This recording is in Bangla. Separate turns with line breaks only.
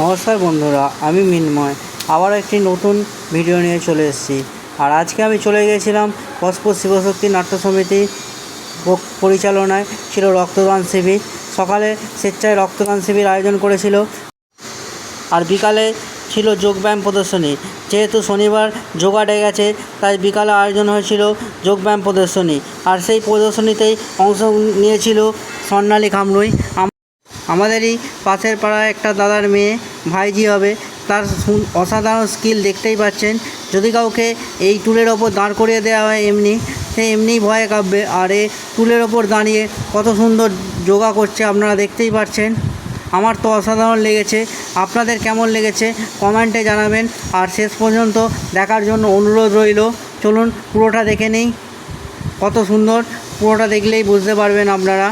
নমস্কার বন্ধুরা, আমি মিন্ময় আবার একটি নতুন ভিডিও নিয়ে চলে এসেছি। আর আজকে আমি চলে গিয়েছিলাম কসপুর শিবশক্তি নাট্য সমিতি পরিচালনায় ছিল রক্তদান শিবির। সকালে স্বেচ্ছায় রক্তদান শিবির আয়োজন করেছিল, আর বিকালে ছিল যোগব্যায়াম প্রদর্শনী। যেহেতু শনিবার যোগা ডে গেছে, তাই বিকালে আয়োজন হয়েছিল যোগব্যায়াম প্রদর্শনী। আর সেই প্রদর্শনীতেই অংশ নিয়েছিল স্বর্ণালী কামরুই। আমাদেরই পাশের পাড়ায় একটা দাদার মেয়ে, ভাইজি হবে। তার অসাধারণ স্কিল দেখতেই পাচ্ছেন। যদি কাউকে এই টুলের ওপর দাঁড় করিয়ে দেওয়া হয় সে এমনিই ভয়ে কাঁপবে। আর এই টুলের ওপর দাঁড়িয়ে কত সুন্দর যোগা করছে আপনারা দেখতেই পাচ্ছেন। আমার তো অসাধারণ লেগেছে। আপনাদের কেমন লেগেছে কমেন্টে জানাবেন। আর শেষ পর্যন্ত দেখার জন্য অনুরোধ রইল। চলুন পুরোটা দেখে নেই। কত সুন্দর, পুরোটা দেখলেই বুঝতে পারবেন আপনারা।